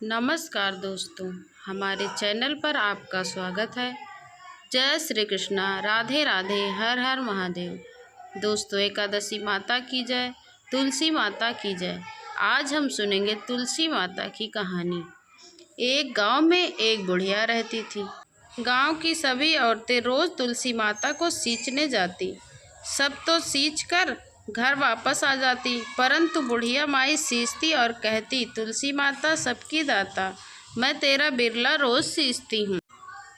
नमस्कार दोस्तों, हमारे चैनल पर आपका स्वागत है। जय श्री कृष्णा, राधे राधे, हर हर महादेव। दोस्तों, एकादशी माता की जय, तुलसी माता की जय। आज हम सुनेंगे तुलसी माता की कहानी। एक गांव में एक बुढ़िया रहती थी। गांव की सभी औरतें रोज तुलसी माता को सींचने जाती। सब तो सींच कर घर वापस आ जाती, परंतु बुढ़िया माई सींचती और कहती, तुलसी माता सबकी दाता, मैं तेरा बिरला रोज सींचती हूँ।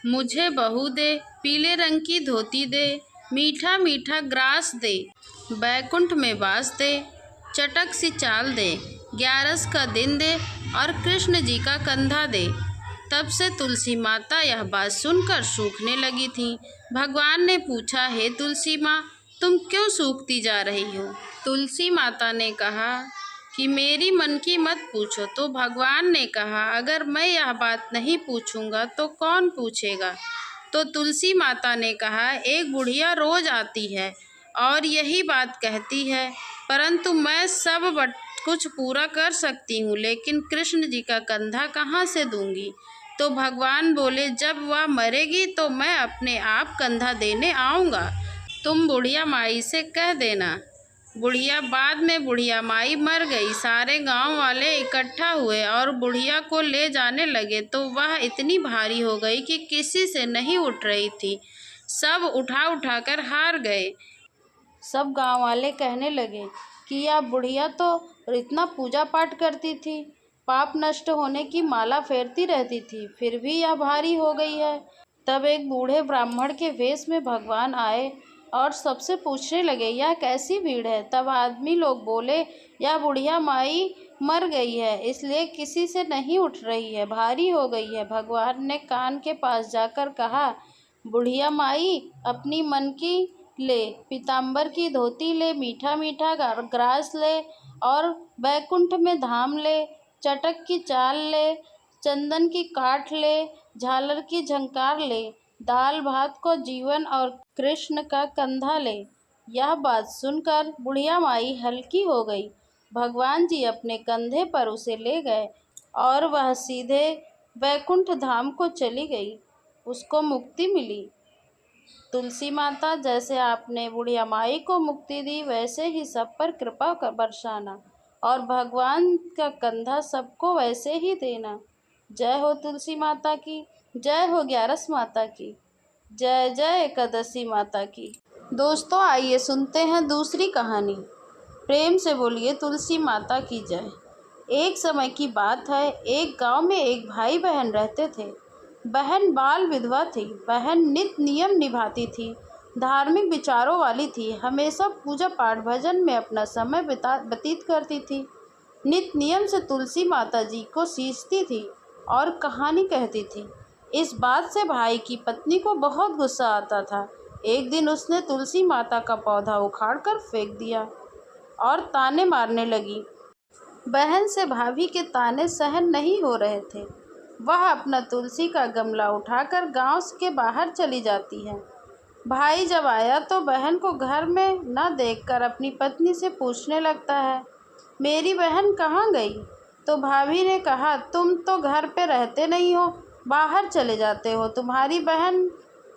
मुझे बहू दे, पीले रंग की धोती दे, मीठा मीठा ग्रास दे, बैकुंठ में बास दे, चटक सी चाल दे, 11 का दिन दे और कृष्ण जी का कंधा दे। तब से तुलसी माता यह बात सुनकर सूखने लगी थी। भगवान ने पूछा, हे तुलसी माँ, तुम क्यों सूखती जा रही हो? तुलसी माता ने कहा कि मेरी मन की मत पूछो। तो भगवान ने कहा, अगर मैं यह बात नहीं पूछूंगा तो कौन पूछेगा? तो तुलसी माता ने कहा, एक बुढ़िया रोज आती है और यही बात कहती है, परंतु मैं सब कुछ पूरा कर सकती हूँ, लेकिन कृष्ण जी का कंधा कहाँ से दूंगी? तो भगवान बोले, जब वह मरेगी तो मैं अपने आप कंधा देने आऊँगा, तुम बुढ़िया माई से कह देना। बाद में बुढ़िया माई मर गई। सारे गांव वाले इकट्ठा हुए और बुढ़िया को ले जाने लगे तो वह इतनी भारी हो गई कि किसी से नहीं उठ रही थी। सब उठा उठा कर हार गए। सब गांव वाले कहने लगे कि यह बुढ़िया तो इतना पूजा पाठ करती थी, पाप नष्ट होने की माला फेरती रहती थी, फिर भी यह भारी हो गई है। तब एक बूढ़े ब्राह्मण के वेश में भगवान आए और सबसे पूछने लगे, यह कैसी भीड़ है? तब आदमी लोग बोले, यह बुढ़िया माई मर गई है, इसलिए किसी से नहीं उठ रही है, भारी हो गई है। भगवान ने कान के पास जाकर कहा, बुढ़िया माई, अपनी मन की ले, पीताम्बर की धोती ले, मीठा मीठा ग्रास ले और बैकुंठ में धाम ले, चटक की चाल ले, चंदन की काठ ले, झालर की झंकार ले, दाल भात को जीवन और कृष्ण का कंधा ले। यह बात सुनकर बुढ़िया माई हल्की हो गई। भगवान जी अपने कंधे पर उसे ले गए और वह सीधे वैकुंठ धाम को चली गई। उसको मुक्ति मिली। तुलसी माता, जैसे आपने बुढ़िया माई को मुक्ति दी, वैसे ही सब पर कृपा बरसाना और भगवान का कंधा सबको वैसे ही देना। जय हो तुलसी माता की, जय हो 11 माता की, जय जय एकादशी माता की। दोस्तों, आइए सुनते हैं दूसरी कहानी। प्रेम से बोलिए तुलसी माता की जय। एक समय की बात है, एक गांव में एक भाई बहन रहते थे। बहन बाल विधवा थी। बहन नित नियम निभाती थी, धार्मिक विचारों वाली थी, हमेशा पूजा पाठ भजन में अपना समय व्यतीत करती थी। नित नियम से तुलसी माता जी को सींचती थी और कहानी कहती थी। इस बात से भाई की पत्नी को बहुत गुस्सा आता था। एक दिन उसने तुलसी माता का पौधा उखाड़कर फेंक दिया और ताने मारने लगी। बहन से भाभी के ताने सहन नहीं हो रहे थे। वह अपना तुलसी का गमला उठाकर गांव के बाहर चली जाती है। भाई जब आया तो बहन को घर में न देखकर अपनी पत्नी से पूछने लगता है, मेरी बहन कहाँ गई? तो भाभी ने कहा, तुम तो घर पे रहते नहीं हो, बाहर चले जाते हो, तुम्हारी बहन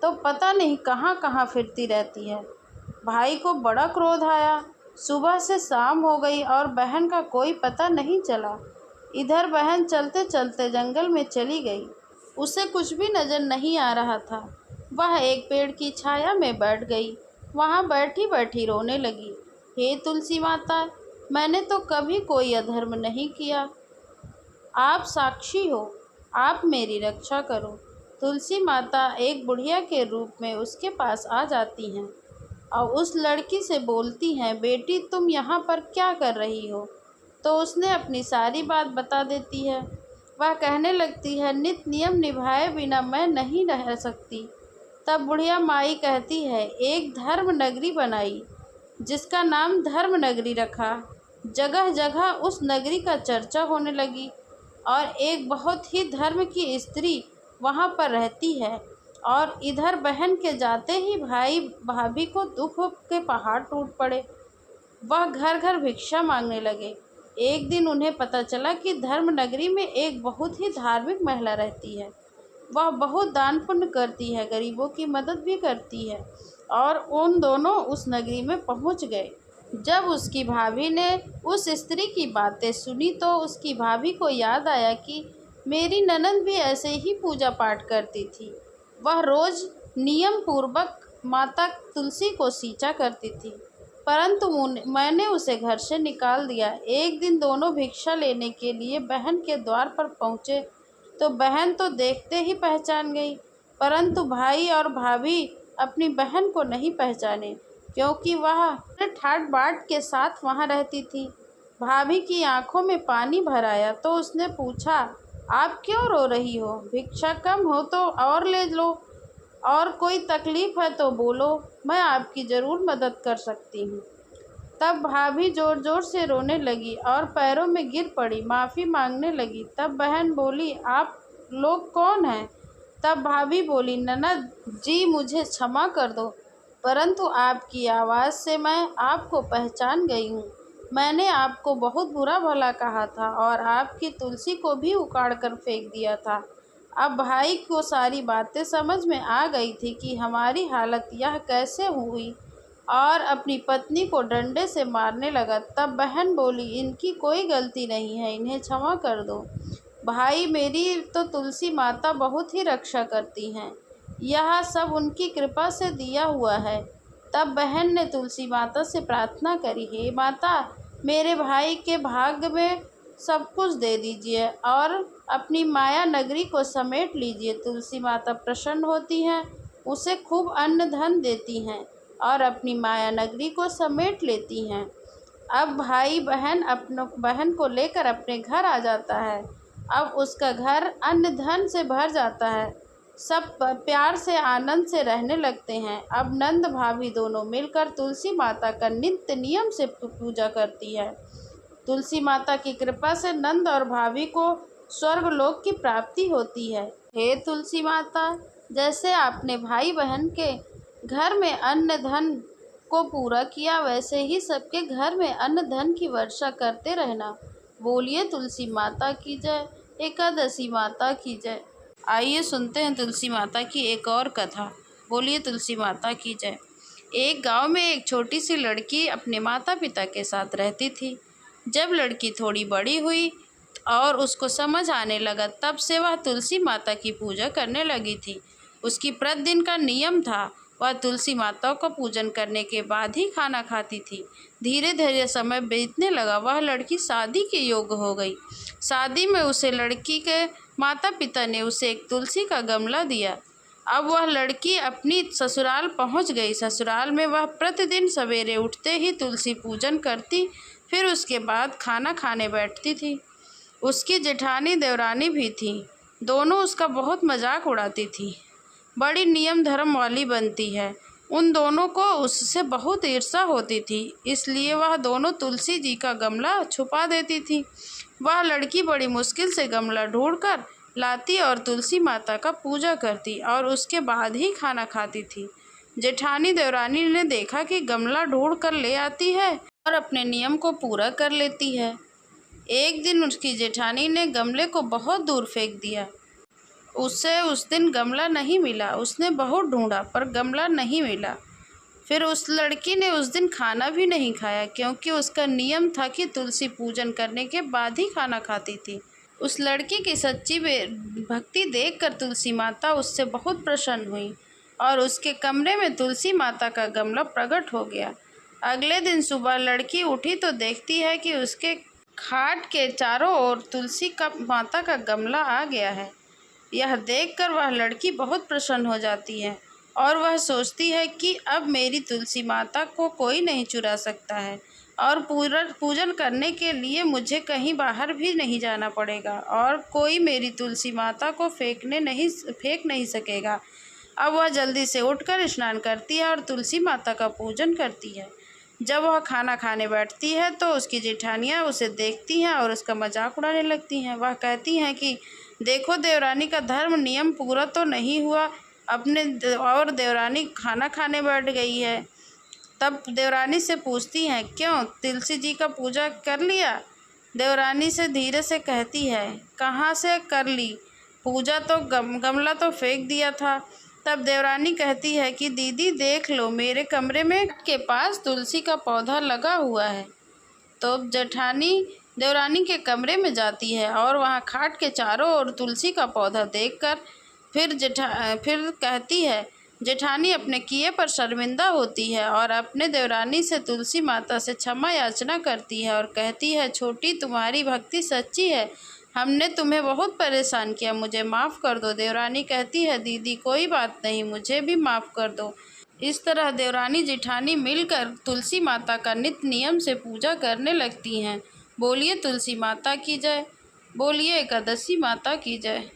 तो पता नहीं कहाँ कहाँ फिरती रहती है। भाई को बड़ा क्रोध आया। सुबह से शाम हो गई और बहन का कोई पता नहीं चला। इधर बहन चलते चलते जंगल में चली गई। उसे कुछ भी नज़र नहीं आ रहा था। वह एक पेड़ की छाया में बैठ गई। वहाँ बैठी बैठी रोने लगी। हे तुलसी माता, मैंने तो कभी कोई अधर्म नहीं किया, आप साक्षी हो, आप मेरी रक्षा करो। तुलसी माता एक बुढ़िया के रूप में उसके पास आ जाती हैं और उस लड़की से बोलती हैं, बेटी तुम यहाँ पर क्या कर रही हो? तो उसने अपनी सारी बात बता देती है। वह कहने लगती है, नित नियम निभाए बिना मैं नहीं रह सकती। तब बुढ़िया माई कहती है, एक धर्म नगरी बनाई, जिसका नाम धर्म नगरी रखा। जगह जगह उस नगरी का चर्चा होने लगी और एक बहुत ही धर्म की स्त्री वहाँ पर रहती है। और इधर बहन के जाते ही भाई भाभी को दुख के पहाड़ टूट पड़े। वह घर घर भिक्षा मांगने लगे। एक दिन उन्हें पता चला कि धर्म नगरी में एक बहुत ही धार्मिक महिला रहती है। वह बहुत दान पुण्य करती है, गरीबों की मदद भी करती है। और उन दोनों उस नगरी में पहुंच गए। जब उसकी भाभी ने उस स्त्री की बातें सुनी तो उसकी भाभी को याद आया कि मेरी ननद भी ऐसे ही पूजा पाठ करती थी। वह रोज नियम पूर्वक माता तुलसी को सींचा करती थी, परंतु मैंने उसे घर से निकाल दिया। एक दिन दोनों भिक्षा लेने के लिए बहन के द्वार पर पहुँचे तो बहन तो देखते ही पहचान गई, परंतु भाई और भाभी अपनी बहन को नहीं पहचाने, क्योंकि वह ठाट बाट के साथ वहाँ रहती थी। भाभी की आंखों में पानी भर आया तो उसने पूछा, आप क्यों रो रही हो? भिक्षा कम हो तो और ले लो, और कोई तकलीफ है तो बोलो, मैं आपकी ज़रूर मदद कर सकती हूँ। तब भाभी ज़ोर ज़ोर से रोने लगी और पैरों में गिर पड़ी, माफ़ी मांगने लगी। तब बहन बोली, आप लोग कौन हैं? तब भाभी बोली, ननद जी मुझे क्षमा कर दो, परंतु आपकी आवाज़ से मैं आपको पहचान गई हूँ। मैंने आपको बहुत बुरा भला कहा था और आपकी तुलसी को भी उखाड़ कर फेंक दिया था। अब भाई को सारी बातें समझ में आ गई थी कि हमारी हालत यह कैसे हुई, और अपनी पत्नी को डंडे से मारने लगा। तब बहन बोली, इनकी कोई गलती नहीं है, इन्हें क्षमा कर दो। भाई, मेरी तो तुलसी माता बहुत ही रक्षा करती हैं, यह सब उनकी कृपा से दिया हुआ है। तब बहन ने तुलसी माता से प्रार्थना करी, हे माता, मेरे भाई के भाग्य में सब कुछ दे दीजिए और अपनी माया नगरी को समेट लीजिए। तुलसी माता प्रसन्न होती हैं, उसे खूब अन्न धन देती हैं और अपनी माया नगरी को समेट लेती हैं। अब भाई बहन को लेकर अपने घर आ जाता है। अब उसका घर अन्न धन से भर जाता है, सब प्यार से आनंद से रहने लगते हैं। अब नंद भाभी दोनों मिलकर तुलसी माता का नित्य नियम से पूजा करती है। तुलसी माता की कृपा से नंद और भाभी को स्वर्गलोक की प्राप्ति होती है। हे तुलसी माता, जैसे आपने भाई बहन के घर में अन्न धन को पूरा किया, वैसे ही सबके घर में अन्न धन की वर्षा करते रहना। बोलिए तुलसी माता की जय, एकादशी माता की जय। आइए सुनते हैं तुलसी माता की एक और कथा। बोलिए तुलसी माता की जय। एक गांव में एक छोटी सी लड़की अपने माता पिता के साथ रहती थी। जब लड़की थोड़ी बड़ी हुई और उसको समझ आने लगा, तब से वह तुलसी माता की पूजा करने लगी थी। उसकी प्रतिदिन का नियम था, वह तुलसी माता को पूजन करने के बाद ही खाना खाती थी। धीरे धीरे समय बीतने लगा, वह लड़की शादी के योग्य हो गई। शादी में उसे लड़की के माता पिता ने उसे एक तुलसी का गमला दिया। अब वह लड़की अपनी ससुराल पहुंच गई। ससुराल में वह प्रतिदिन सवेरे उठते ही तुलसी पूजन करती, फिर उसके बाद खाना खाने बैठती थी। उसकी जेठानी देवरानी भी थी, दोनों उसका बहुत मजाक उड़ाती थी। बड़ी नियम धर्म वाली बनती है। उन दोनों को उससे बहुत ईर्ष्या होती थी, इसलिए वह दोनों तुलसी जी का गमला छुपा देती थी। वह लड़की बड़ी मुश्किल से गमला ढूंढकर लाती और तुलसी माता का पूजा करती और उसके बाद ही खाना खाती थी। जेठानी देवरानी ने देखा कि गमला ढूंढ कर ले आती है और अपने नियम को पूरा कर लेती है। एक दिन उसकी जेठानी ने गमले को बहुत दूर फेंक दिया। उसे उस दिन गमला नहीं मिला। उसने बहुत ढूंढा पर गमला नहीं मिला। फिर उस लड़की ने उस दिन खाना भी नहीं खाया, क्योंकि उसका नियम था कि तुलसी पूजन करने के बाद ही खाना खाती थी। उस लड़की की सच्ची भक्ति देखकर तुलसी माता उससे बहुत प्रसन्न हुई और उसके कमरे में तुलसी माता का गमला प्रकट हो गया। अगले दिन सुबह लड़की उठी तो देखती है कि उसके खाट के चारों ओर तुलसी का माता का गमला आ गया है। यह देखकर वह लड़की बहुत प्रसन्न हो जाती है और वह सोचती है कि अब मेरी तुलसी माता को कोई नहीं चुरा सकता है और पूजन करने के लिए मुझे कहीं बाहर भी नहीं जाना पड़ेगा और कोई मेरी तुलसी माता को फेंक नहीं सकेगा। अब वह जल्दी से उठकर स्नान करती है और तुलसी माता का पूजन करती है। जब वह खाना खाने बैठती है तो उसकी जेठानियाँ उसे देखती हैं और उसका मजाक उड़ाने लगती हैं। वह कहती हैं कि देखो, देवरानी का धर्म नियम पूरा तो नहीं हुआ, और देवरानी खाना खाने बैठ गई है। तब देवरानी से पूछती हैं, क्यों, तुलसी जी का पूजा कर लिया? देवरानी से धीरे से कहती है, कहाँ से कर ली पूजा, तो गमला तो फेंक दिया था। तब देवरानी कहती है कि दीदी देख लो, मेरे कमरे में के पास तुलसी का पौधा लगा हुआ है। तो जेठानी देवरानी के कमरे में जाती है और वहाँ खाट के चारों ओर तुलसी का पौधा देखकर फिर कहती है, जेठानी अपने किए पर शर्मिंदा होती है और अपने देवरानी से तुलसी माता से क्षमा याचना करती है और कहती है, छोटी तुम्हारी भक्ति सच्ची है, हमने तुम्हें बहुत परेशान किया, मुझे माफ़ कर दो। देवरानी कहती है, दीदी कोई बात नहीं, मुझे भी माफ़ कर दो। इस तरह देवरानी जेठानी मिलकर तुलसी माता का नित्य नियम से पूजा करने लगती हैं। बोलिए तुलसी माता की जय, बोलिए एकादशी माता की जय।